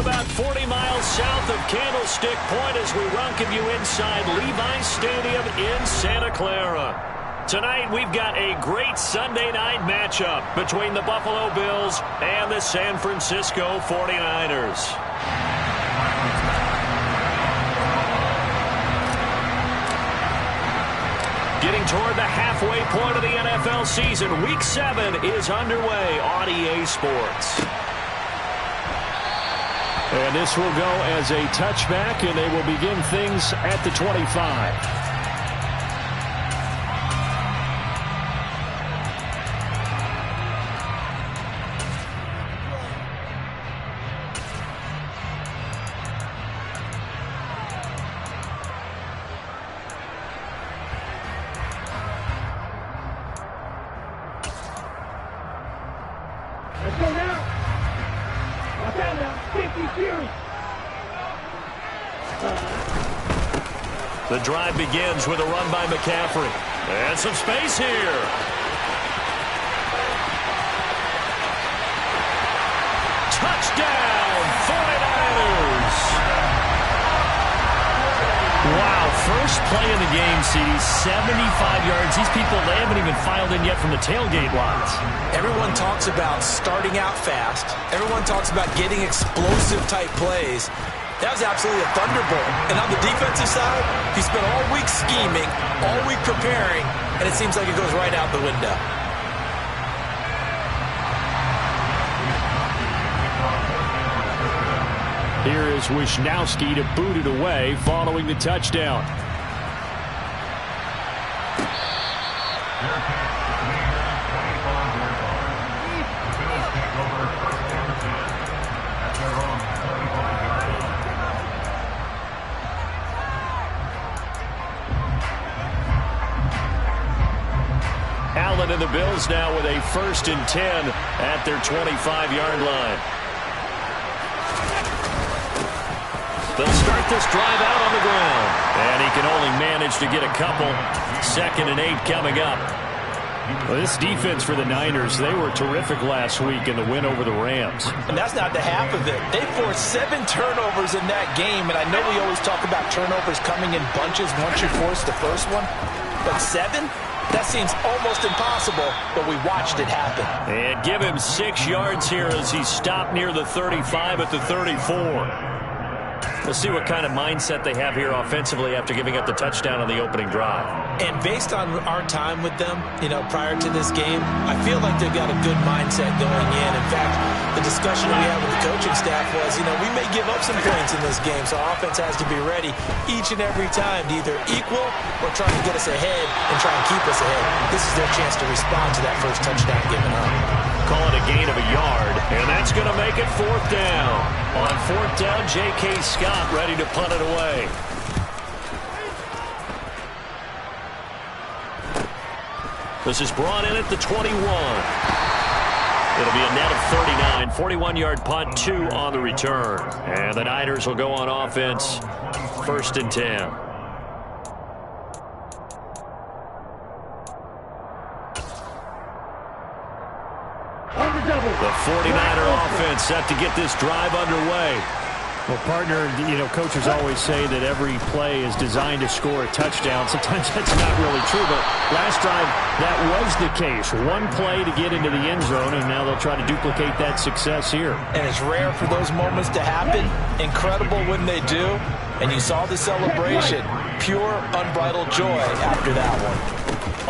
about 40 miles south of Candlestick Point as we welcome you inside Levi's Stadium in Santa Clara. Tonight, we've got a great Sunday night matchup between the Buffalo Bills and the San Francisco 49ers. Getting toward the halfway point of the NFL season, Week 7 is underway on EA Sports. And this will go as a touchback, and they will begin things at the 25. The drive begins with a run by McCaffrey. And some space here. Touchdown, 49ers. Wow, first play of the game, CD, 75 yards. These people, they haven't even filed in yet from the tailgate lines. Everyone talks about starting out fast. Everyone talks about getting explosive-type plays. That was absolutely a thunderbolt. And on the defensive side, he spent all week scheming, all week preparing, and it seems like it goes right out the window. Here is Wisnowski to boot it away following the touchdown. Allen and the Bills now with a 1st and 10 at their 25-yard line. They'll start this drive out on the ground. And he can only manage to get a couple. 2nd and 8 coming up. Well, this defense for the Niners, they were terrific last week in the win over the Rams. And that's not the half of it. They forced 7 turnovers in that game, and I know we always talk about turnovers coming in bunches once you force the first one. But 7? That seems almost impossible, but we watched it happen. And give him 6 yards here as he stopped near the 35 at the 34. We'll see what kind of mindset they have here offensively after giving up the touchdown on the opening drive. And based on our time with them, prior to this game, I feel like they've got a good mindset going in. In fact, the discussion we had with the coaching staff was, we may give up some points in this game, so our offense has to be ready each and every time to either equal or try to get us ahead and try and keep us ahead. This is their chance to respond to that first touchdown given up. Call it a gain of a yard, and that's going to make it 4th down. On 4th down, J.K. Scott ready to punt it away. This is brought in at the 21. It'll be a net of 39, 41-yard punt, 2 on the return. And the Niners will go on offense, 1st and 10. The 49er offense set to get this drive underway. Well, partner, coaches always say that every play is designed to score a touchdown. Sometimes that's not really true, but last drive, that was the case. One play to get into the end zone, and now they'll try to duplicate that success here. And it's rare for those moments to happen. Incredible when they do. And you saw the celebration. Pure, unbridled joy after that one.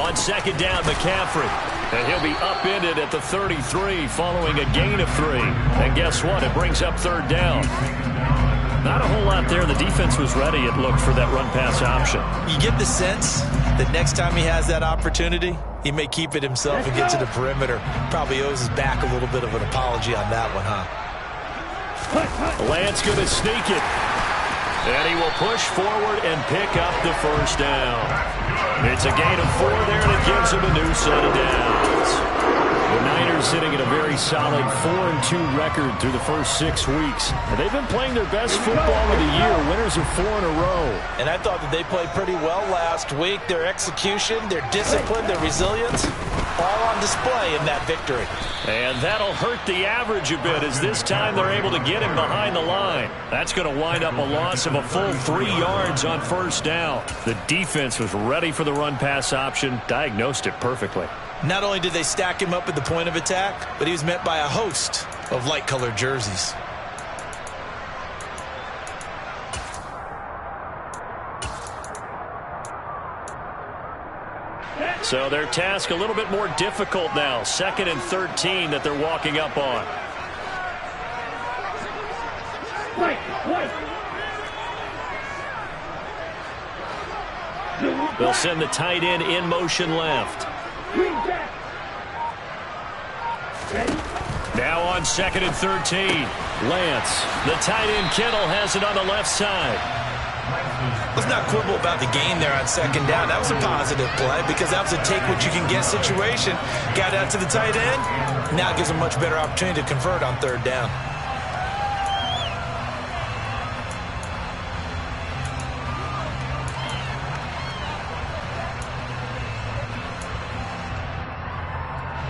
On 2nd down, McCaffrey. And he'll be upended at the 33 following a gain of 3. And guess what? It brings up 3rd down. Not a whole lot there. The defense was ready, it looked, for that run-pass option. You get the sense that next time he has that opportunity, he may keep it himself and get to the perimeter. Probably owes his back a little bit of an apology on that one, huh? Lance going to sneak it. And he will push forward and pick up the 1st down. It's a gain of 4 there, and it gives him a new set of downs. The Niners sitting at a very solid 4-2 record through the first 6 weeks. And they've been playing their best football of the year, winners of 4 in a row. And I thought that they played pretty well last week. Their execution, their discipline, their resilience, all on display in that victory. And that'll hurt the average a bit, as this time they're able to get him behind the line. That's going to wind up a loss of a full 3 yards on first down. The defense was ready for the run-pass option, diagnosed it perfectly. Not only did they stack him up at the point of attack, but he was met by a host of light-colored jerseys. So their task a little bit more difficult now. 2nd and 13 that they're walking up on. They'll send the tight end in motion left. Now on 2nd and 13. Lance, the tight end Kittle, has it on the left side. Let's not quibble about the gain there on 2nd down. That was a positive play because that was a take-what-you-can-get situation. Got out to the tight end. Now it gives them a much better opportunity to convert on 3rd down.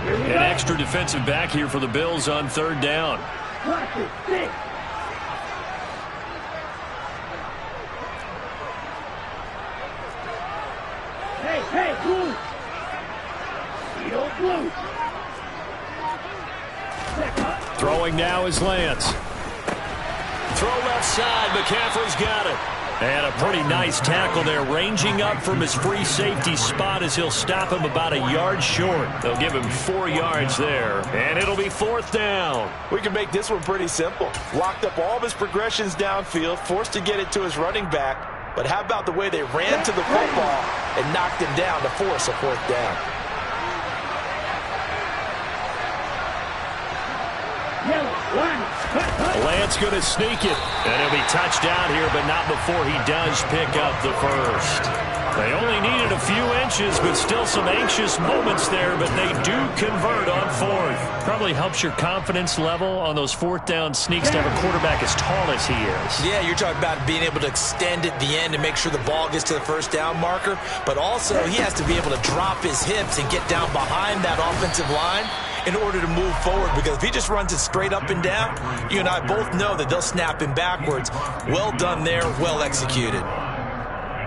An extra defensive back here for the Bills on 3rd down. Throwing now is Lance. Throw left side. McCaffrey's got it. And a pretty nice tackle there, ranging up from his free safety spot as he'll stop him about a yard short. They'll give him 4 yards there, and it'll be 4th down. We can make this one pretty simple. Locked up all of his progressions downfield, forced to get it to his running back. But how about the way they ran to the football and knocked him down to force a 4th down? Lance going to sneak it, and he'll be touched down here, but not before he does pick up the first. They only needed a few inches, but still some anxious moments there, but they do convert on 4th. Probably helps your confidence level on those 4th down sneaks to have a quarterback as tall as he is. Yeah, you're talking about being able to extend at the end and make sure the ball gets to the 1st down marker, but also he has to be able to drop his hips and get down behind that offensive line in order to move forward, because if he just runs it straight up and down, you and I both know that they'll snap him backwards. Well done there, well executed.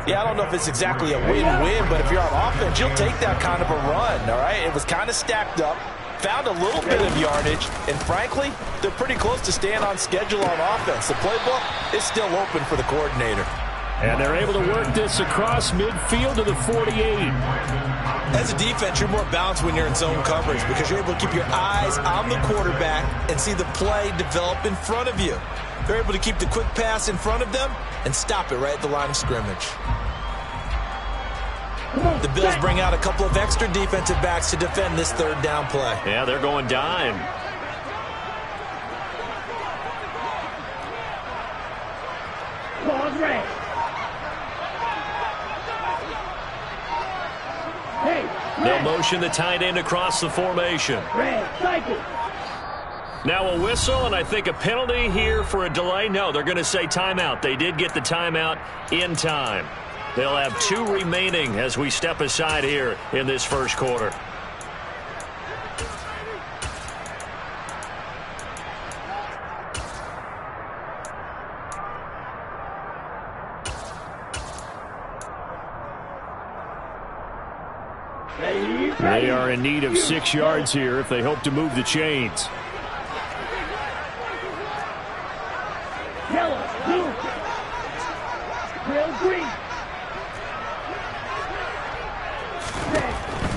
Yeah, I don't know if it's exactly a win-win, but if you're on offense, you'll take that kind of a run, all right? It was kind of stacked up, found a little bit of yardage, and frankly, they're pretty close to staying on schedule on offense. The playbook is still open for the coordinator. And they're able to work this across midfield to the 48. As a defense, you're more balanced when you're in zone coverage because you're able to keep your eyes on the quarterback and see the play develop in front of you. They're able to keep the quick pass in front of them and stop it right at the line of scrimmage. The Bills bring out a couple of extra defensive backs to defend this 3rd down play. Yeah, they're going dime. They'll motion the tight end across the formation. Now a whistle, and I think a penalty here for a delay. No, they're going to say timeout. They did get the timeout in time. They'll have 2 remaining as we step aside here in this 1st quarter. They are in need of 6 yards here if they hope to move the chains.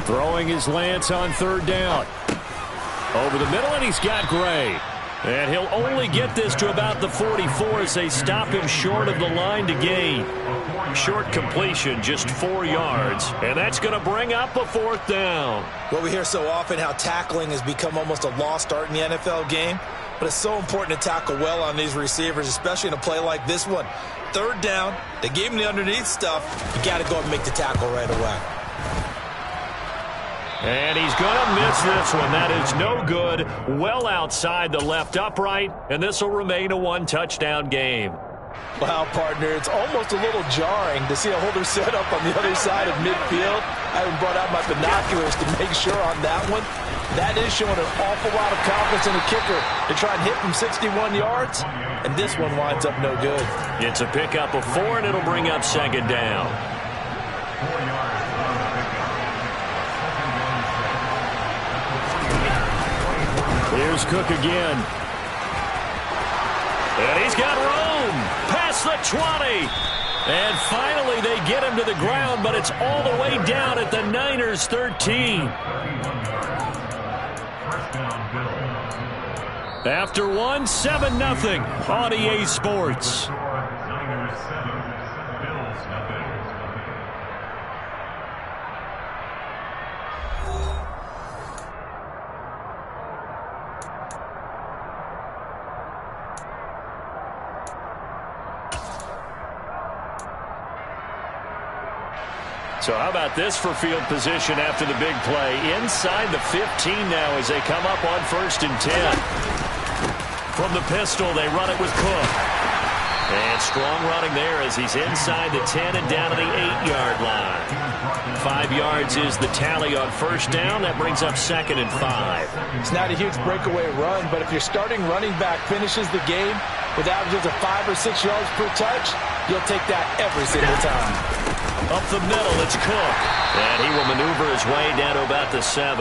Throwing his Lance on 3rd down. Over the middle, and he's got Gray. And he'll only get this to about the 44 as they stop him short of the line to gain. Short completion, just 4 yards. And that's going to bring up a 4th down. Well, we hear so often how tackling has become almost a lost art in the NFL game. But it's so important to tackle well on these receivers, especially in a play like this one. 3rd down, they gave him the underneath stuff. You got to go and make the tackle right away. And he's going to miss this one. That is no good. Well outside the left upright, and this will remain a 1-touchdown game. Wow, partner, it's almost a little jarring to see a holder set up on the other side of midfield. I even brought out my binoculars to make sure on that one. That is showing an awful lot of confidence in the kicker to try and hit from 61 yards, and this one winds up no good. It's a pickup of 4, and it'll bring up second down. Here's Cook again. And he's got room past the 20. And finally they get him to the ground, but it's all the way down at the Niners 13. After one, 7-0 on EA Sports. So how about this for field position after the big play? Inside the 15 now as they come up on 1st and 10. From the pistol, they run it with Cook. And strong running there as he's inside the 10 and down to the 8-yard line. 5 yards is the tally on 1st down. That brings up 2nd and 5. It's not a huge breakaway run, but if your starting running back finishes the game with averages of 5 or 6 yards per touch, you'll take that every single time. Up the middle, it's Cook. And he will maneuver his way down to about the 7.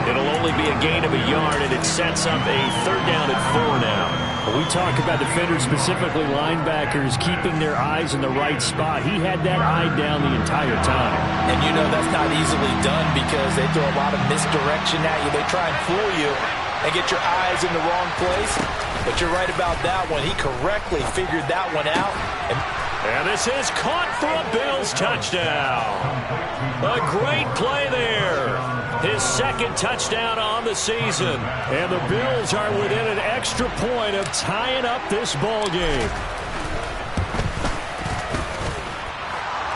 It'll only be a gain of a yard, and it sets up a 3rd down and 4 now. We talk about defenders, specifically linebackers, keeping their eyes in the right spot. He had that eye down the entire time. And you know that's not easily done because they throw a lot of misdirection at you. They try and fool you and get your eyes in the wrong place. But you're right about that one. He correctly figured that one out. And this is caught for a Bills touchdown. A great play there. His 2nd touchdown on the season. And the Bills are within an extra point of tying up this ball game.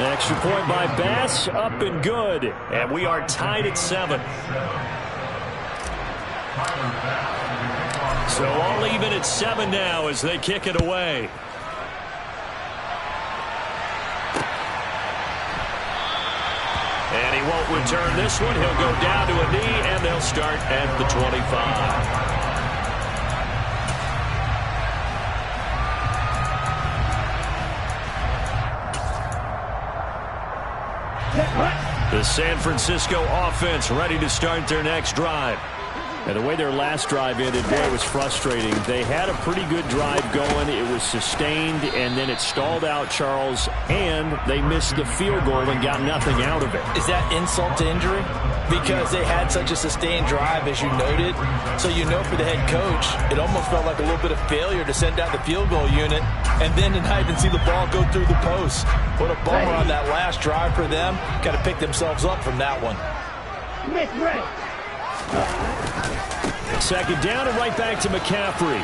Extra point by Bass, up and good. And we are tied at 7. So all even at 7 now as they kick it away. And he won't return this one. He'll go down to a knee, and they'll start at the 25. The San Francisco offense ready to start their next drive. And the way their last drive ended, boy, it was frustrating. They had a pretty good drive going. It was sustained, and then it stalled out, Charles, and they missed the field goal and got nothing out of it. Is that insult to injury? Because they had such a sustained drive, as you noted. So you know for the head coach, it almost felt like a little bit of failure to send out the field goal unit and then to not even see the ball go through the post. What a bummer on that last drive for them. Got to pick themselves up from that one. 2nd down and right back to McCaffrey.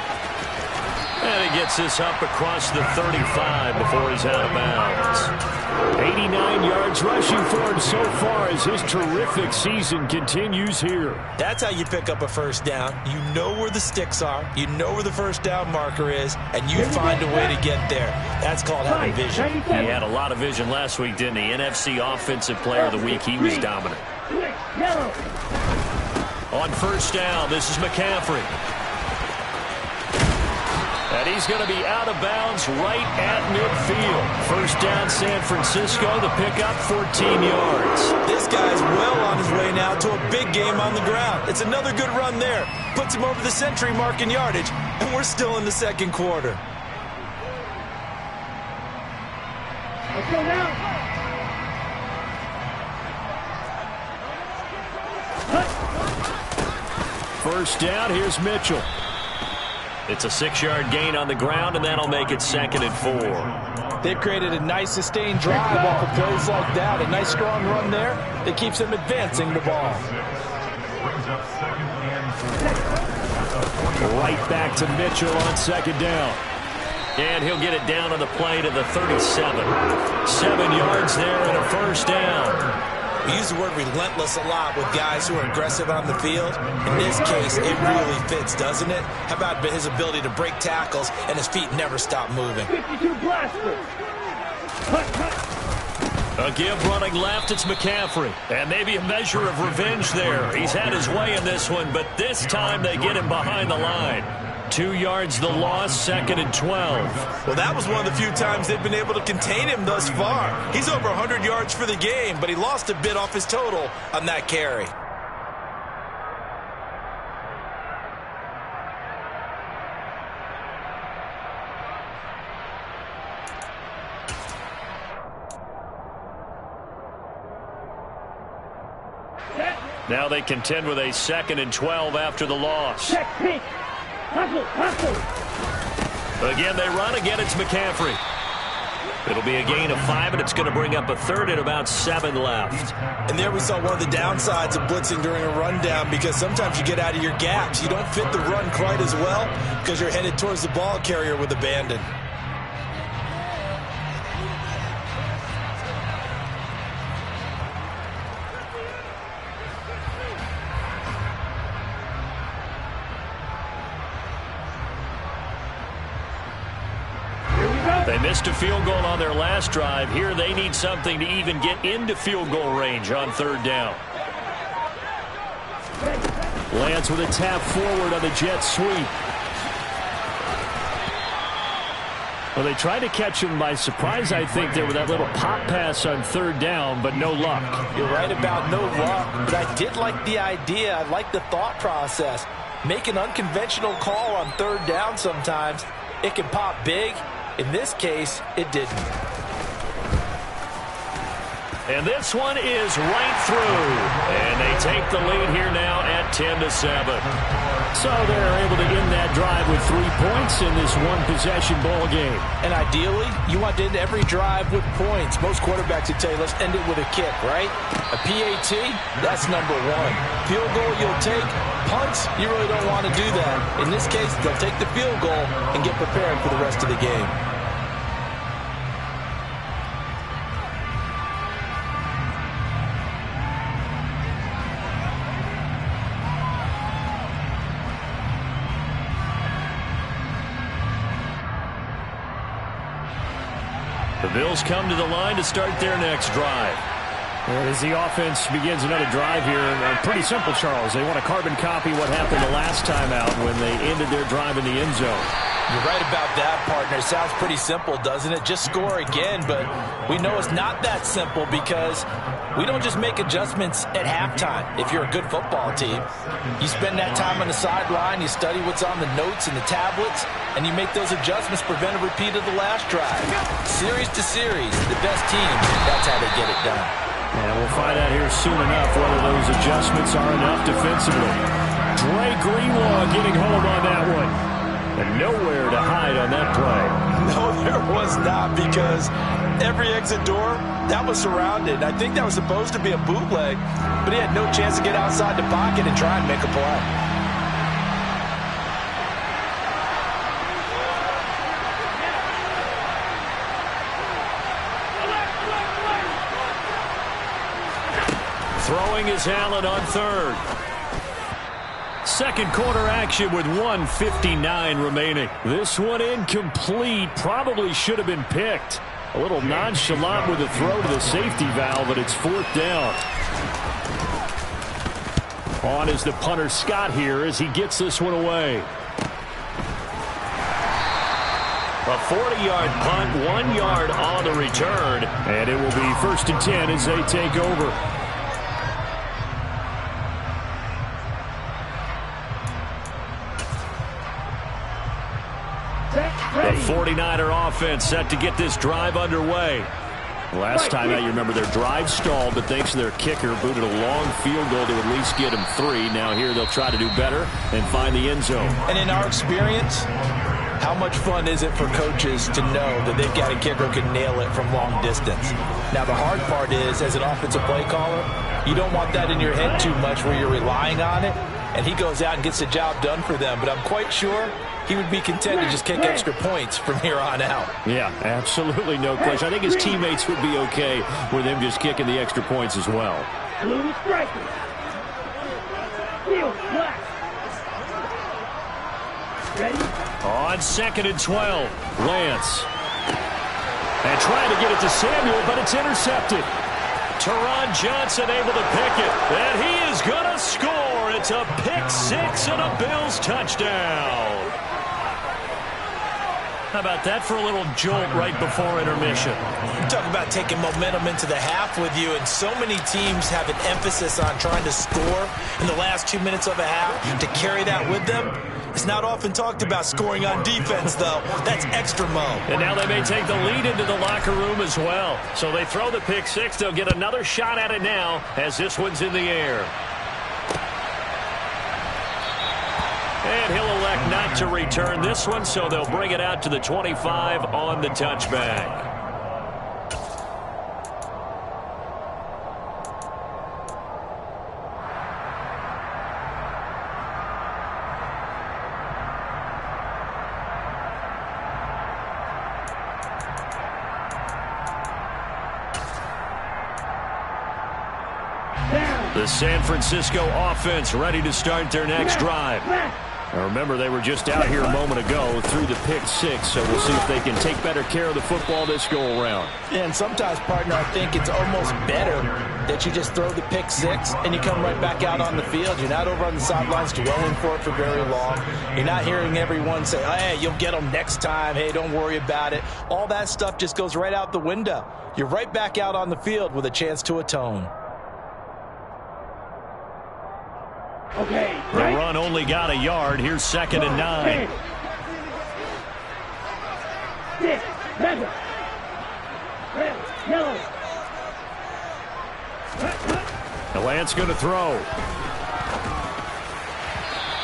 And he gets this up across the 35 before he's out of bounds. 89 yards rushing for him so far as his terrific season continues here. That's how you pick up a 1st down. You know where the sticks are. You know where the 1st down marker is, and you find a way to get there. That's called having vision. He had a lot of vision last week, didn't he? NFC Offensive Player of the Week. He was dominant. On 1st down, this is McCaffrey. And he's going to be out of bounds right at midfield. 1st down, San Francisco. The pickup, 14 yards. This guy's well on his way now to a big game on the ground. It's another good run there. Puts him over the century mark in yardage, and we're still in the 2nd quarter. Let's go now. 1st down, here's Mitchell. It's a 6-yard gain on the ground, and that'll make it 2nd and 4. They've created a nice sustained drive off of plays like that. A nice strong run there that keeps them advancing the ball. Right back to Mitchell on 2nd down. And he'll get it down on the play to the 37. 7 yards there and a 1st down. We use the word relentless a lot with guys who are aggressive on the field. In this case, it really fits, doesn't it? How about his ability to break tackles and his feet never stop moving? 52 blaster. A give running left, it's McCaffrey. And maybe a measure of revenge there. He's had his way in this one, but this time they get him behind the line. 2 yards the loss, 2nd and 12. Well, that was one of the few times they've been able to contain him thus far. He's over 100 yards for the game, but he lost a bit off his total on that carry. Now they contend with a 2nd and 12 after the loss. Check, peek. Hustle, hustle. Again, they run. Again, it's McCaffrey. It'll be a gain of 5, and it's going to bring up a 3rd and about 7 left. And there we saw one of the downsides of blitzing during a rundown, because sometimes you get out of your gaps. You don't fit the run quite as well because you're headed towards the ball carrier with abandon. They missed a field goal on their last drive. Here they need something to even get into field goal range on 3rd down. Lance with a tap forward on the jet sweep. Well, they tried to catch him by surprise, I think, there with that little pop pass on 3rd down, but no luck. You're right about no luck, but I did like the idea. I like the thought process. Make an unconventional call on 3rd down sometimes. It can pop big. In this case, it didn't. And this one is right through. And they take the lead here now at 10-7. So they're able to end that drive with 3 points in this one-possession ball game. And ideally, you want to end every drive with points. Most quarterbacks would tell you, let's end it with a kick, right? A PAT, that's number 1. Field goal you'll take. Punts, you really don't want to do that. In this case, they'll take the field goal and get prepared for the rest of the game. The Bills come to the line to start their next drive. As the offense begins another drive here, pretty simple, Charles. They want to carbon copy what happened the last time out when they ended their drive in the end zone. You're right about that, partner. Sounds pretty simple, doesn't it? Just score again, but we know it's not that simple because we don't just make adjustments at halftime if you're a good football team. You spend that time on the sideline, you study what's on the notes and the tablets, and you make those adjustments, prevent a repeat of the last drive. Series to series, the best teams, that's how they get it done. And we'll find out here soon enough whether those adjustments are enough defensively. Dre Greenlaw getting home on that one. And nowhere to hide on that play. No, there was not, because every exit door, that was surrounded. I think that was supposed to be a bootleg, but he had no chance to get outside the pocket and try and make a play. Throwing is Allen on 3rd. Second quarter action with 1:59 remaining. This one incomplete. Probably should have been picked. A little nonchalant with a throw to the safety valve, but it's 4th down. On is the punter Scott here as he gets this one away. A 40-yard punt, 1 yard on the return. And it will be 1st and 10 as they take over. The 49er offense set to get this drive underway. Last time out, you remember their drive stalled, but thanks to their kicker, booted a long field goal to at least get them 3. Now here they'll try to do better and find the end zone. And in our experience, How much fun is it for coaches to know that they've got a kicker who can nail it from long distance? Now, the hard part is, as an offensive play caller, you don't want that in your head too much where you're relying on it, and he goes out and gets the job done for them. But I'm quite sure he would be content to just kick extra points from here on out. Yeah, absolutely no question. I think his teammates would be okay with him just kicking the extra points as well. Blue striker. Field black. Ready? On 2nd and 12, Lance. And trying to get it to Samuel, but it's intercepted. Teron Johnson able to pick it, and he is going to score. It's a pick six and a Bills touchdown. How about that for a little jolt right before intermission? You talk about taking momentum into the half with you, and so many teams have an emphasis on trying to score in the last 2 minutes of a half. To carry that with them, it's not often talked about scoring on defense, though. That's extra mo. And now they may take the lead into the locker room as well. So they throw the pick six. They'll get another shot at it now as this one's in the air. And he'll elect not to return this one, so they'll bring it out to the 25 on the touchback. The San Francisco offense ready to start their next drive. Now remember, they were just out here a moment ago through the pick six, so we'll see if they can take better care of the football this go-around. Yeah, and sometimes, partner, I think it's almost better that you just throw the pick six and you come right back out on the field. You're not over on the sidelines dwelling for it for very long. You're not hearing everyone say, oh, hey, you'll get them next time. Hey, don't worry about it. All that stuff just goes right out the window. You're right back out on the field with a chance to atone. Okay. The run only got a yard. Here's 2nd and 9. 6, 7. Red, yellow. The Lance going to throw.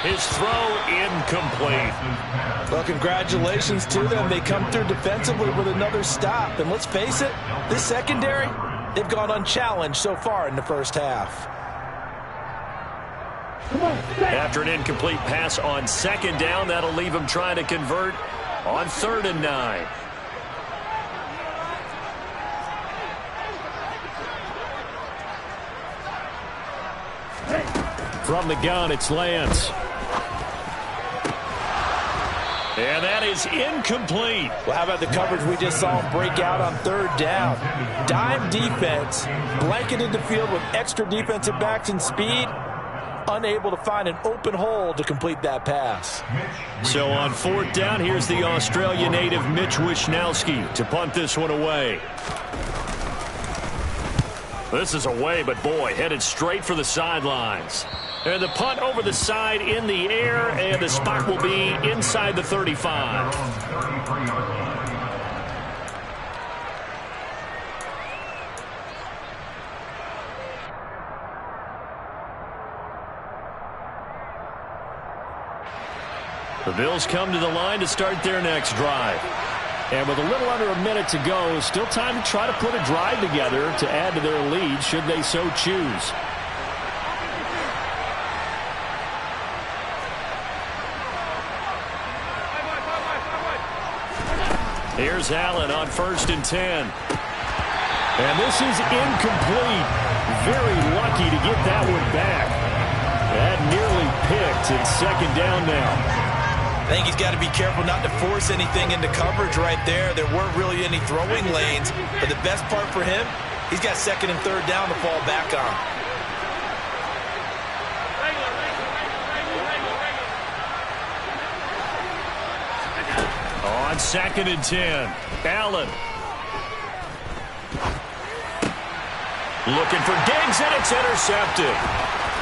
His throw incomplete. Well, congratulations to them. They come through defensively with another stop. And let's face it, this secondary, they've gone unchallenged so far in the first half. After an incomplete pass on 2nd down, that'll leave him trying to convert on 3rd and 9. From the gun, it's Lance. And that is incomplete. Well, how about the coverage we just saw him break out on 3rd down? Dime defense, blanketed the field with extra defensive backs and speed. Unable to find an open hole to complete that pass. So on 4th down, here's the Australia native Mitch Wishnowsky to punt this one away. This is away, but boy, headed straight for the sidelines. And the punt over the side in the air, and the spot will be inside the 35. The Bills come to the line to start their next drive. And with a little under a minute to go, still time to try to put a drive together to add to their lead should they so choose. Here's Allen on 1st and 10. And this is incomplete. Very lucky to get that one back. That nearly picked. It's 2nd down now. I think he's got to be careful not to force anything into coverage right there. There weren't really any throwing lanes. But the best part for him, he's got 2nd and 3rd down to fall back on. On 2nd and 10, Allen. Looking for Diggs, and it's intercepted.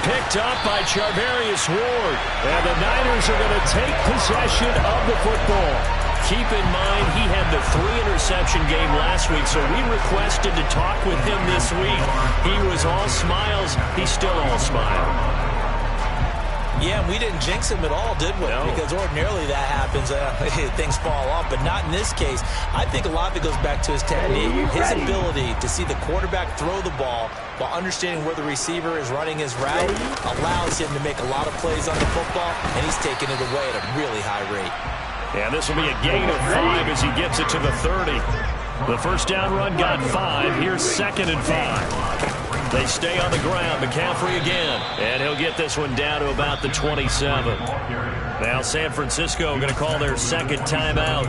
Picked up by Charvarius Ward. And the Niners are going to take possession of the football. Keep in mind, he had the 3-interception game last week, so we requested to talk with him this week. He was all smiles. He's still all smile. Yeah, we didn't jinx him at all, did we? No. Because ordinarily that happens. Things fall off, but not in this case. I think a lot of it goes back to his technique. His ability to see the quarterback throw the ball while understanding where the receiver is running his route allows him to make a lot of plays on the football, and he's taking it away at a really high rate. And this will be a gain of 5 as he gets it to the 30. The first down run got 5. Here's 2nd and 5. They stay on the ground. McCaffrey again. And he'll get this one down to about the 27. Now San Francisco going to call their second timeout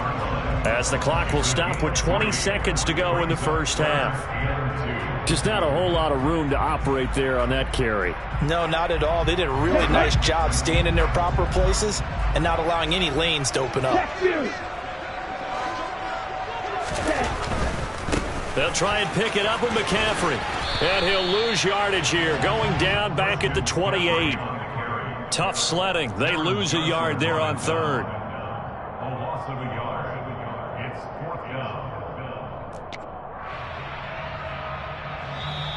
as the clock will stop with 20 seconds to go in the first half. Just not a whole lot of room to operate there on that carry. No, not at all. They did a really nice job staying in their proper places and not allowing any lanes to open up. They'll try and pick it up with McCaffrey. And he'll lose yardage here, going down back at the 28. Tough sledding. They lose a yard there on 3rd.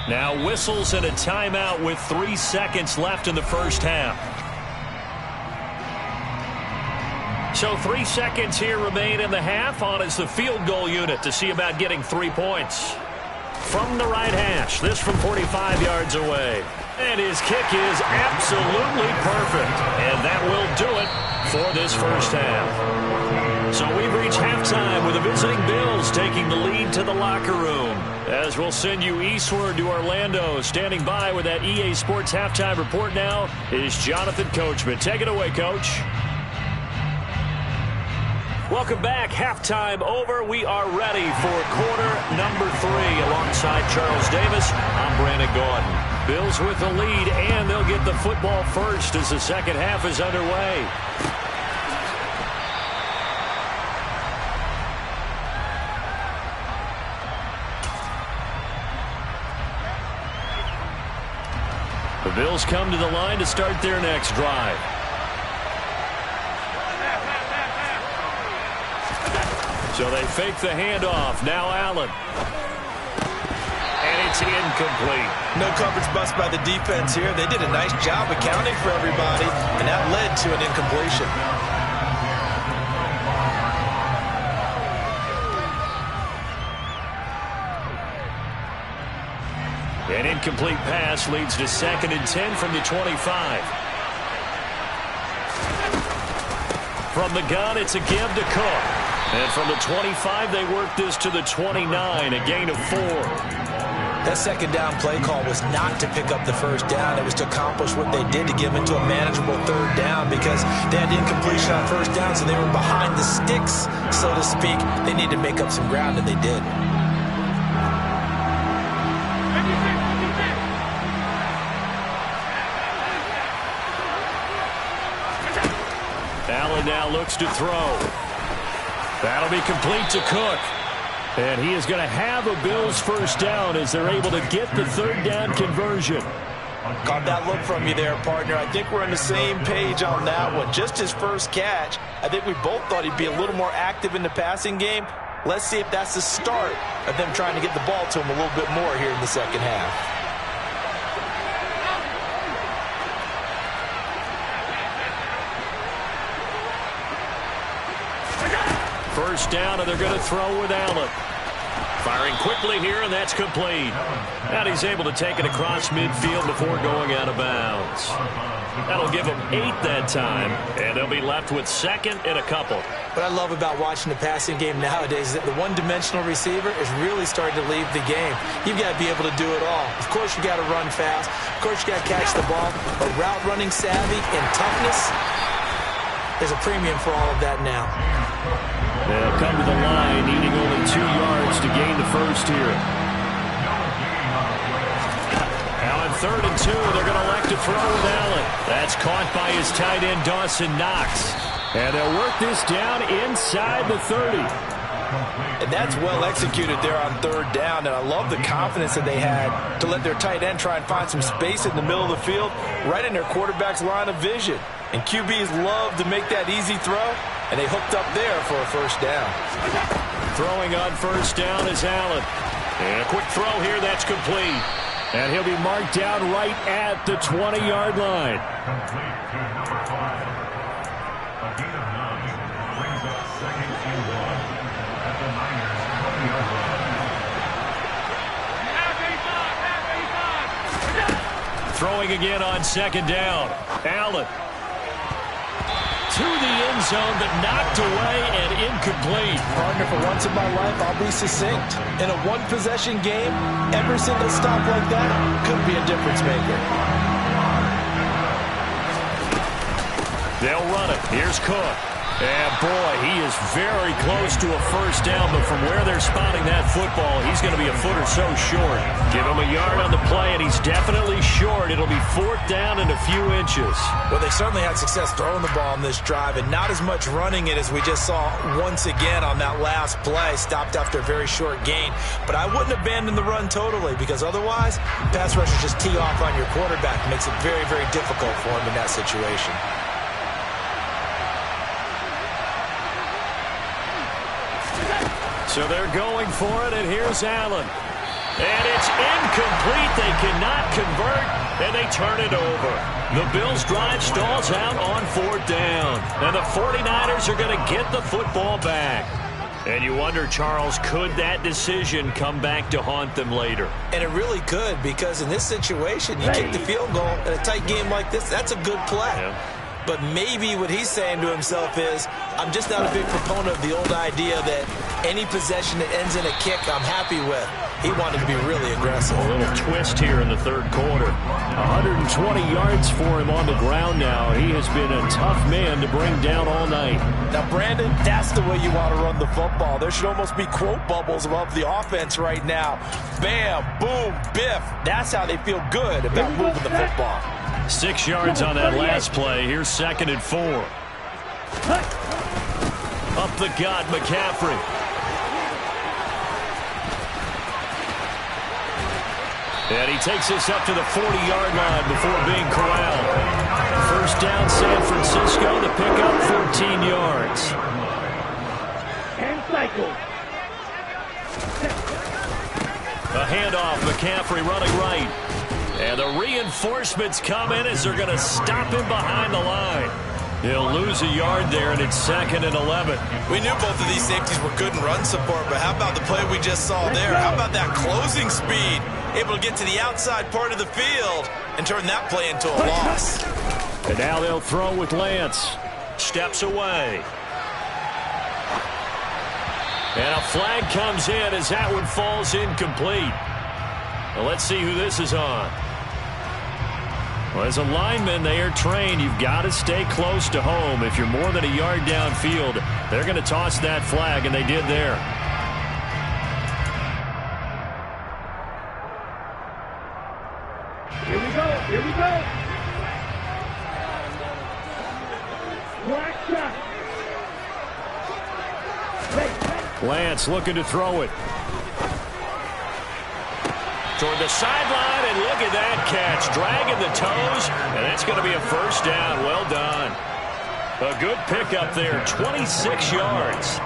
Now whistles and a timeout with 3 seconds left in the first half. So 3 seconds here remain in the half. On is the field goal unit to see about getting 3 points. From the right hash, this from 45 yards away. And his kick is absolutely perfect. And that will do it for this first half. So we've reached halftime with the visiting Bills taking the lead to the locker room. As we'll send you eastward to Orlando. Standing by with that EA Sports halftime report now is Jonathan Coachman. Take it away, Coach. Welcome back. Halftime over. We are ready for quarter number 3 alongside Charles Davis. I'm Brandon Gaudin. Bills with the lead, and they'll get the football first as the second half is underway. The Bills come to the line to start their next drive. So they fake the handoff. Now Allen. And it's incomplete. No coverage bust by the defense here. They did a nice job accounting for everybody, and that led to an incompletion. An incomplete pass leads to 2nd and 10 from the 25. From the gun, it's a give to Cook. And from the 25, they work this to the 29, a gain of 4. That second down play call was not to pick up the first down. It was to accomplish what they did to get them into a manageable 3rd down because they had incompletion on first down, so they were behind the sticks, so to speak. They needed to make up some ground, and they did. Allen now looks to throw. That'll be complete to Cook. And he is going to have a Bills first down as they're able to get the 3rd down conversion. Caught that look from you there, partner. I think we're on the same page on that one. Just his first catch. I think we both thought he'd be a little more active in the passing game. Let's see if that's the start of them trying to get the ball to him a little bit more here in the second half. First down, and they're going to throw with Allen. Firing quickly here, and that's complete. And he's able to take it across midfield before going out of bounds. That'll give them 8 that time, and they'll be left with 2nd and a couple. What I love about watching the passing game nowadays is that the one-dimensional receiver is really starting to leave the game. You've got to be able to do it all. Of course, you got to run fast. Of course, you got to catch the ball. But route running savvy and toughness, there's a premium for all of that now. They'll come to the line, needing only 2 yards to gain the first here. Now on 3rd and 2, they're going to elect to throw with Allen. That's caught by his tight end, Dawson Knox. And they'll work this down inside the 30. And that's well executed there on 3rd down. And I love the confidence that they had to let their tight end try and find some space in the middle of the field, right in their quarterback's line of vision. And QBs love to make that easy throw. And they hooked up there for a first down. Throwing on first down is Allen. And a quick throw here, that's complete. And he'll be marked down right at the 20-yard line. Throwing again on second down. Allen. To the end zone, but knocked away and incomplete. Partner, for once in my life, I'll be succinct. In a one-possession game, every single stop like that could be a difference maker. They'll run it. Here's Cook. And, boy, he is very close to a first down, but from where they're spotting that football, he's going to be a foot or so short. Give him a yard on the play, and he's definitely short. It'll be fourth down and a few inches. Well, they certainly had success throwing the ball on this drive, and not as much running it as we just saw once again on that last play, stopped after a very short gain. But I wouldn't abandon the run totally, because otherwise, pass rushers just tee off on your quarterback. It makes it very, very difficult for him in that situation. So they're going for it, and here's Allen. And it's incomplete. They cannot convert, and they turn it over. The Bills' drive stalls out on fourth down. And the 49ers are going to get the football back. And you wonder, Charles, could that decision come back to haunt them later? And it really could, because in this situation, you kick the field goal in a tight game like this, that's a good play. Yeah. But maybe what he's saying to himself is, I'm just not a big proponent of the old idea that any possession that ends in a kick I'm happy with. He wanted to be really aggressive. A little twist here in the third quarter. 120 yards for him on the ground now. He has been a tough man to bring down all night. Now, Brandon, that's the way you want to run the football. There should almost be quote bubbles above the offense right now. Bam, boom, biff. That's how they feel good about moving the football. 6 yards on that last play. Here's 2nd and 4. Up the gut, McCaffrey. And he takes this up to the 40-yard line before being corralled. First down, San Francisco. The pickup, 14 yards. And cycle. A handoff, McCaffrey running right. And the reinforcements come in as they're going to stop him behind the line. He'll lose a yard there, and it's 2nd and 11. We knew both of these safeties were good in run support, but how about the play we just saw there? How about that closing speed? Able to get to the outside part of the field and turn that play into a loss. And now they'll throw with Lance. Steps away. And a flag comes in as that one falls incomplete. Well, let's see who this is on. Well, as a lineman, they are trained. You've got to stay close to home. If you're more than a yard downfield, they're going to toss that flag, and they did there. Here we go. Here we go. Black shot. Lance looking to throw it. Toward the sideline, and look at that catch. Dragging the toes, and that's going to be a first down. Well done. A good pickup there, 26 yards.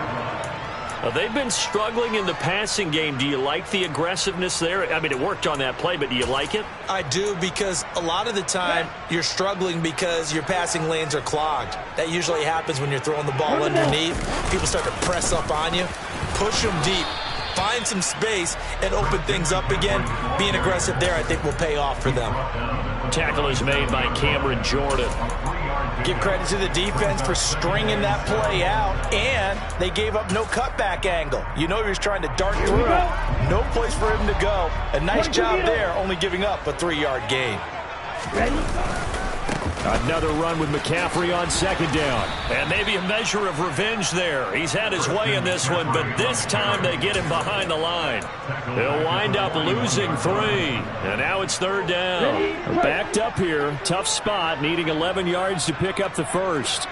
They've been struggling in the passing game. Do you like the aggressiveness there? I mean, it worked on that play, but do you like it? I do, because a lot of the time you're struggling because your passing lanes are clogged. That usually happens when you're throwing the ball underneath. People start to press up on you. Push them deep. Find some space and open things up again. Being aggressive there, I think, will pay off for them. Tackle is made by Cameron Jordan. Give credit to the defense for stringing that play out, and they gave up no cutback angle. You know he was trying to dart through. No place for him to go. A nice job there, only giving up a 3-yard gain. Ready? Another run with McCaffrey on 2nd down. And maybe a measure of revenge there. He's had his way in this one, but this time they get him behind the line. They'll wind up losing 3. And now it's 3rd down. Backed up here. Tough spot, needing 11 yards to pick up the first.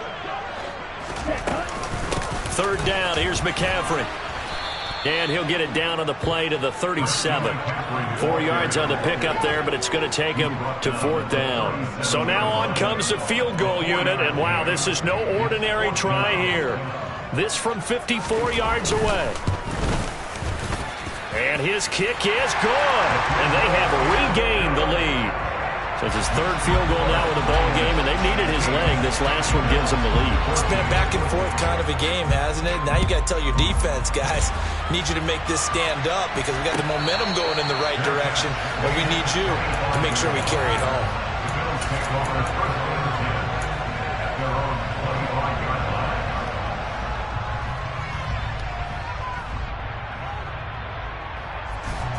3rd down. Here's McCaffrey. And he'll get it down on the play to the 37. 4 yards on the pickup there, but it's going to take him to 4th down. So now on comes the field goal unit, and wow, this is no ordinary try here. This from 54 yards away. And his kick is good. And they have regained the lead. So it's his third field goal now in the ball game, and they've needed his leg. This last one gives them the lead. It's been a back-and-forth kind of a game, hasn't it? Now you got to tell your defense, guys, need you to make this stand up because we got the momentum going in the right direction, but we need you to make sure we carry it home.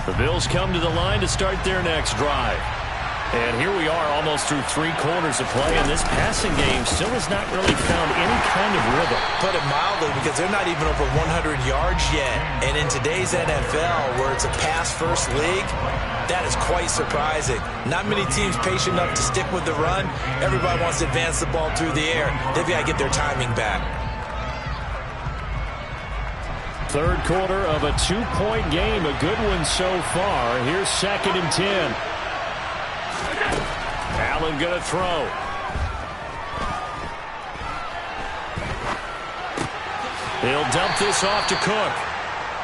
The Bills come to the line to start their next drive. And here we are almost through 3 quarters of play, and this passing game still has not really found any kind of rhythm. Put it mildly, because they're not even over 100 yards yet. And in today's NFL, where it's a pass-first league, that is quite surprising. Not many teams patient enough to stick with the run. Everybody wants to advance the ball through the air. They've got to get their timing back. Third quarter of a 2-point game, a good one so far. Here's 2nd and 10. Allen going to throw. He'll dump this off to Cook.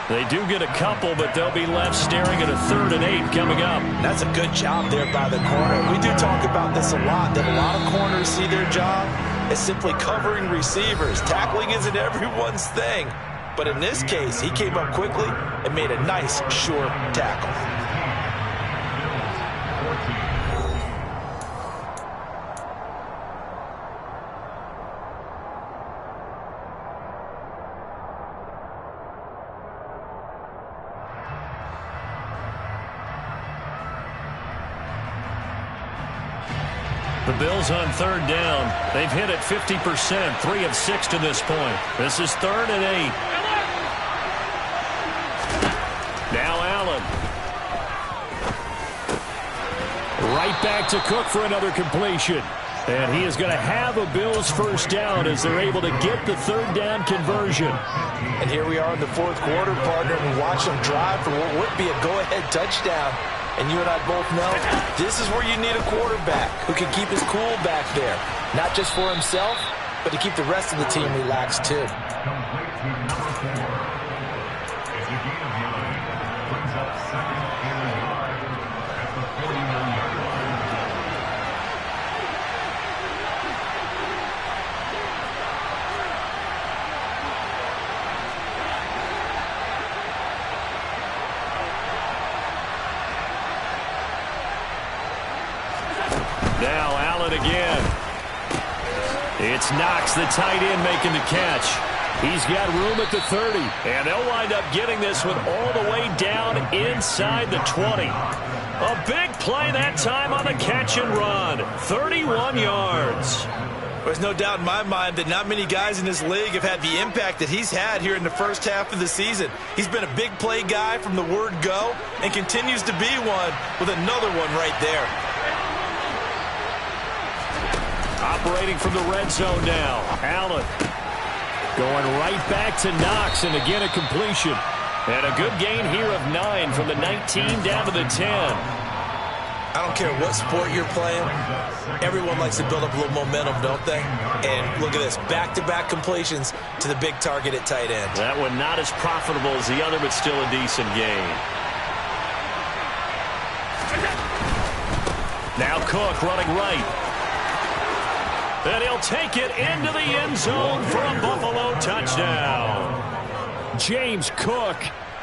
They do get a couple, but they'll be left staring at a 3rd and 8 coming up. That's a good job there by the corner. We do talk about this a lot, that a lot of corners see their job as simply covering receivers. Tackling isn't everyone's thing. But in this case, he came up quickly and made a nice, sure tackle. The Bills on 3rd down. They've hit it 50%, 3 of 6 to this point. This is 3rd and 8. Now Allen. Right back to Cook for another completion. And he is going to have a Bills first down as they're able to get the 3rd down conversion. And here we are in the 4th quarter, partner, and we watch them drive for what would be a go-ahead touchdown. And you and I both know this is where you need a quarterback who can keep his cool back there. Not just for himself, but to keep the rest of the team relaxed too. Now Allen again. It's Knox, the tight end, making the catch. He's got room at the 30. And they'll wind up getting this one all the way down inside the 20. A big play that time on the catch and run. 31 yards. There's no doubt in my mind that not many guys in this league have had the impact that he's had here in the first half of the season. He's been a big play guy from the word go and continues to be one with another one right there. Operating from the red zone now. Allen going right back to Knox, and again a completion. And a good gain here of 9 from the 19 down to the 10. I don't care what sport you're playing. Everyone likes to build up a little momentum, don't they? And look at this, back-to-back completions to the big target at tight end. That one not as profitable as the other, but still a decent gain. Now Cook running right. And he'll take it into the end zone for a Buffalo touchdown. James Cook,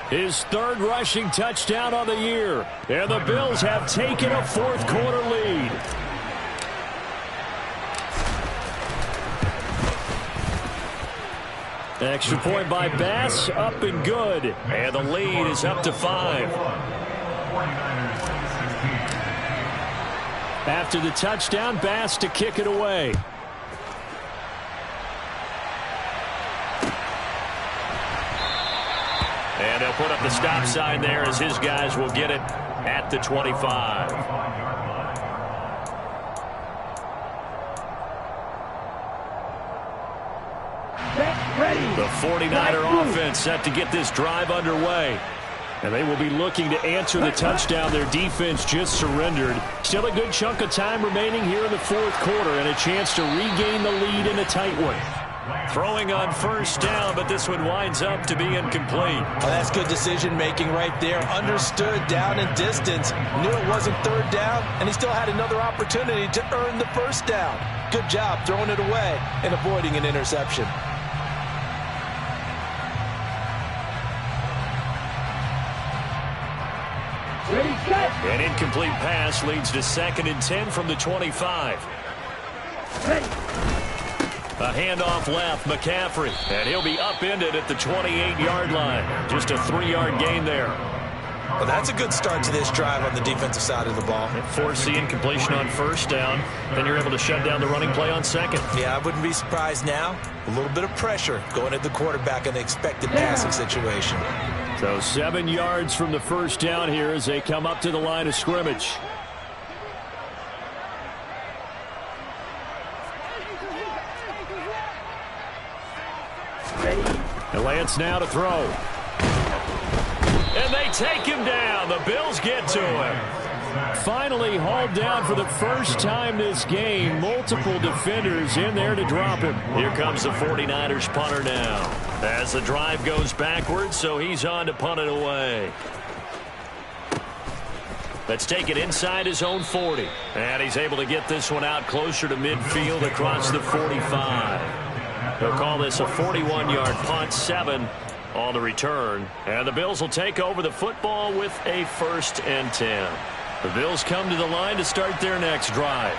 his 3rd rushing touchdown on the year. And the Bills have taken a 4th quarter lead. Extra point by Bass, up and good. And the lead is up to 5. After the touchdown, Bass to kick it away. And they'll put up the stop sign there as his guys will get it at the 25. The 49er offense set to get this drive underway. And they will be looking to answer the touchdown their defense just surrendered. Still a good chunk of time remaining here in the 4th quarter and a chance to regain the lead in a tight one. Throwing on first down, but this one winds up to be incomplete. Well, that's good decision-making right there. Understood down and distance. Knew it wasn't third down, and he still had another opportunity to earn the first down. Good job throwing it away and avoiding an interception. Ready, set. An incomplete pass leads to 2nd and 10 from the 25. Ready. A handoff left, McCaffrey, and he'll be upended at the 28-yard line. Just a 3-yard gain there. Well, that's a good start to this drive on the defensive side of the ball. Force the incompletion on first down, then you're able to shut down the running play on second. Yeah, I wouldn't be surprised now. A little bit of pressure going at the quarterback in the expected passing situation. So 7 yards from the first down here as they come up to the line of scrimmage. And Lance now to throw. And they take him down. The Bills get to him. Finally hauled down for the first time this game. Multiple defenders in there to drop him. Here comes the 49ers punter now. As the drive goes backwards, so he's on to punt it away. Let's take it inside his own 40. And he's able to get this one out closer to midfield across the 45. They'll call this a 41-yard punt, 7 on the return. And the Bills will take over the football with a 1st and 10. The Bills come to the line to start their next drive.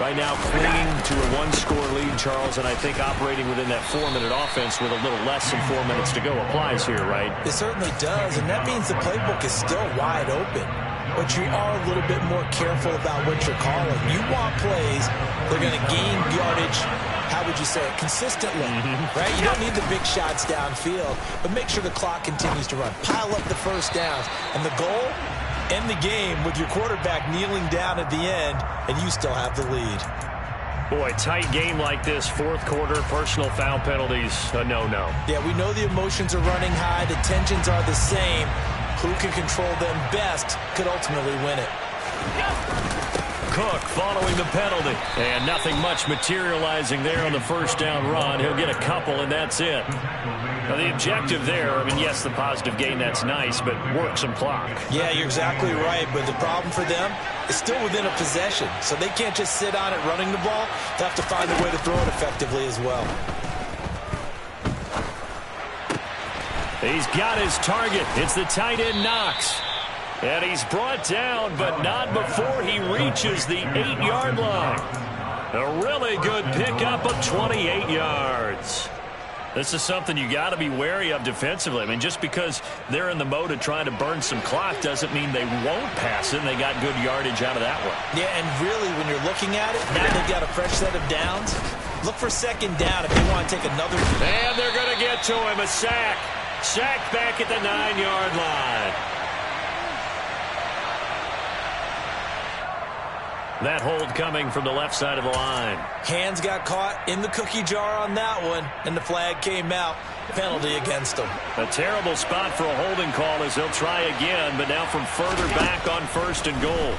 Right now clinging to a 1-score lead, Charles, and I think operating within that 4-minute offense with a little less than 4 minutes to go applies here, right? It certainly does, and that means the playbook is still wide open. But you are a little bit more careful about what you're calling. You want plays that are going to gain yardage, how would you say it, consistently, right? You don't need the big shots downfield, but make sure the clock continues to run. Pile up the first downs, and the goal, end the game with your quarterback kneeling down at the end, and you still have the lead. Boy, tight game like this, 4th quarter, personal foul penalties, a no-no. Yeah, we know the emotions are running high, the tensions are the same. Who can control them best could ultimately win it. Cook following the penalty. And nothing much materializing there on the first down run. He'll get a couple, and that's it. Now, the objective there, I mean, yes, the positive gain, that's nice, but work some clock. Yeah, you're exactly right, but the problem for them is still within a possession, so they can't just sit on it running the ball. They have to find a way to throw it effectively as well. He's got his target. It's the tight end Knox. And he's brought down, but not before he reaches the 8-yard line. A really good pickup of 28 yards. This is something you got to be wary of defensively. I mean, just because they're in the mode of trying to burn some clock doesn't mean they won't pass it, and they got good yardage out of that one. Yeah, and really, when you're looking at it, now they've got a fresh set of downs. Look for 2nd down if they want to take another. And they're going to get to him, a sack. Sack back at the 9-yard line. That hold coming from the left side of the line. Hands got caught in the cookie jar on that one, and the flag came out. Penalty against them. A terrible spot for a holding call as they'll try again, but now from further back on 1st and goal.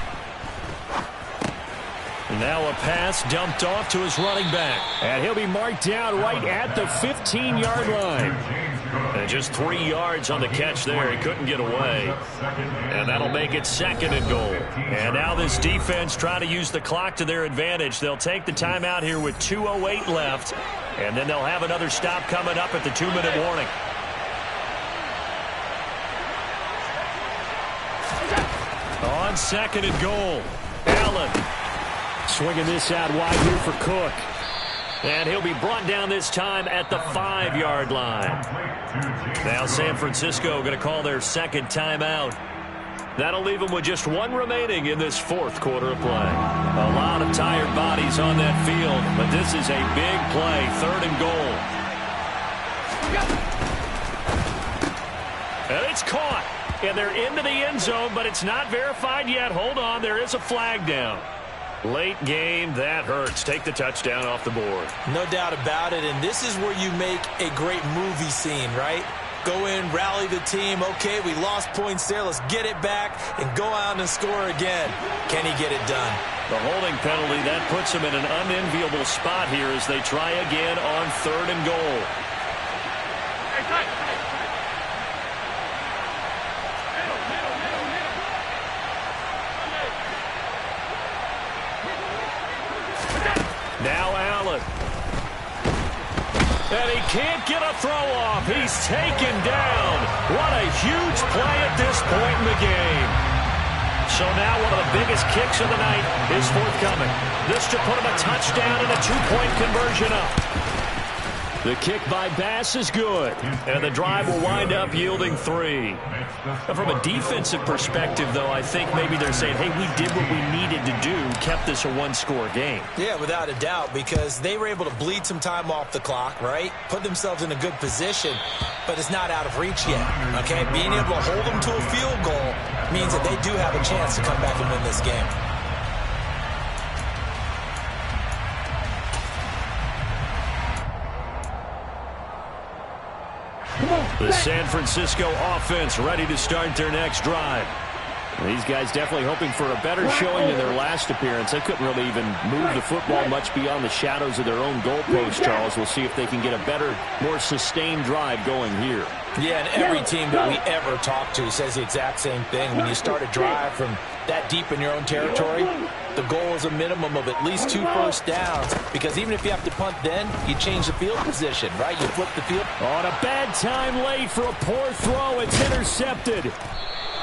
And now a pass dumped off to his running back. And he'll be marked down right at the 15-yard line. And just 3 yards on the catch there. He couldn't get away. And that'll make it 2nd and goal. And now this defense trying to use the clock to their advantage. They'll take the timeout here with 2:08 left. And then they'll have another stop coming up at the 2-minute warning. On 2nd and goal, Allen. Swinging this out wide here for Cook. And he'll be brought down this time at the 5-yard line. Now San Francisco going to call their 2nd timeout. That'll leave them with just 1 remaining in this 4th quarter of play. A lot of tired bodies on that field, but this is a big play, 3rd and goal. And it's caught. And they're into the end zone, but it's not verified yet. Hold on, there is a flag down. Late game, that hurts. Take the touchdown off the board. No doubt about it, and this is where you make a great movie scene, right? Go in, rally the team. Okay, we lost points there. Let's get it back and go out and score again. Can he get it done? The holding penalty, that puts them in an unenviable spot here as they try again on 3rd and goal. Now Allen. And he can't get a throw off. He's taken down. What a huge play at this point in the game. So now one of the biggest kicks of the night is forthcoming. This to put him a touchdown and a 2-point conversion up. The kick by Bass is good, and the drive will wind up yielding 3. From a defensive perspective, though, I think maybe they're saying, hey, we did what we needed to do, kept this a one-score game. Yeah, without a doubt, because they were able to bleed some time off the clock, right? Put themselves in a good position, but it's not out of reach yet, okay? Being able to hold them to a field goal means that they do have a chance to come back and win this game. The San Francisco offense ready to start their next drive. These guys definitely hoping for a better showing than their last appearance. They couldn't really even move the football much beyond the shadows of their own goalpost, Charles. We'll see if they can get a better, more sustained drive going here. Yeah, and every team that we ever talk to says the exact same thing. When you start a drive from that deep in your own territory, the goal is a minimum of at least 2 first downs, because even if you have to punt then, you change the field position, right? You flip the field. On a bad time late for a poor throw. It's intercepted.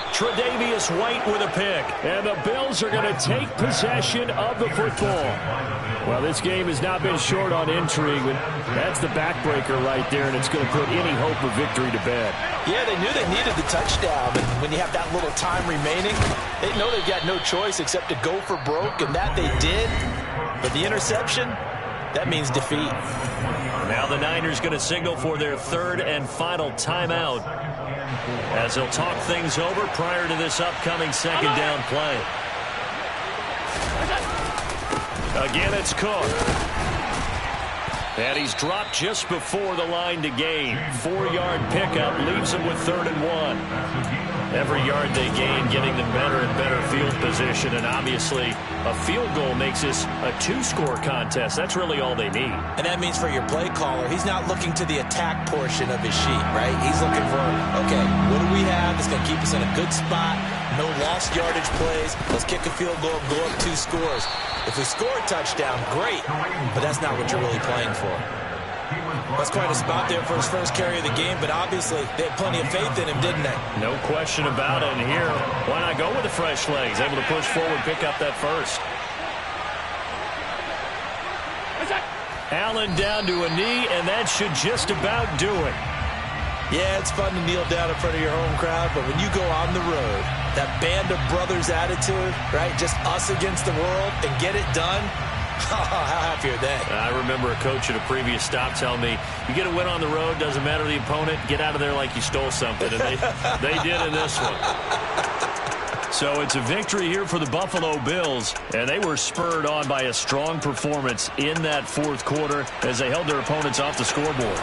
Tre'Davious White with a pick. And the Bills are going to take possession of the football. Well, this game has not been short on intrigue, but that's the backbreaker right there, and it's going to put any hope of victory to bed. Yeah, they knew they needed the touchdown, and when you have that little time remaining, they know they've got no choice except to go for broke, and that they did. But the interception, that means defeat. Now the Niners going to signal for their 3rd and final timeout, as they'll talk things over prior to this upcoming 2nd down play. Again, it's Cook. And he's dropped just before the line to gain. 4-yard pickup leaves him with 3rd and 1. Every yard they gain getting them better and better field position, and obviously a field goal makes this a 2-score contest. That's really all they need. And that means for your play caller, he's not looking to the attack portion of his sheet, right? He's looking for, okay, what do we have that's going to keep us in a good spot? No lost yardage plays. Let's kick a field goal, go up 2 scores. If we score a touchdown, great, but that's not what you're really playing for. That's quite a spot there for his first carry of the game, but obviously they had plenty of faith in him, didn't they? No question about it. And here, why not go with the fresh legs? Able to push forward, pick up that first. Allen down to a knee, and that should just about do it. Yeah, it's fun to kneel down in front of your home crowd, but when you go on the road, that band of brothers attitude, right, just us against the world, and get it done, how happy are they? I remember a coach at a previous stop telling me, you get a win on the road, doesn't matter the opponent, get out of there like you stole something. And they did in this one. So it's a victory here for the Buffalo Bills, and they were spurred on by a strong performance in that 4th quarter as they held their opponents off the scoreboard.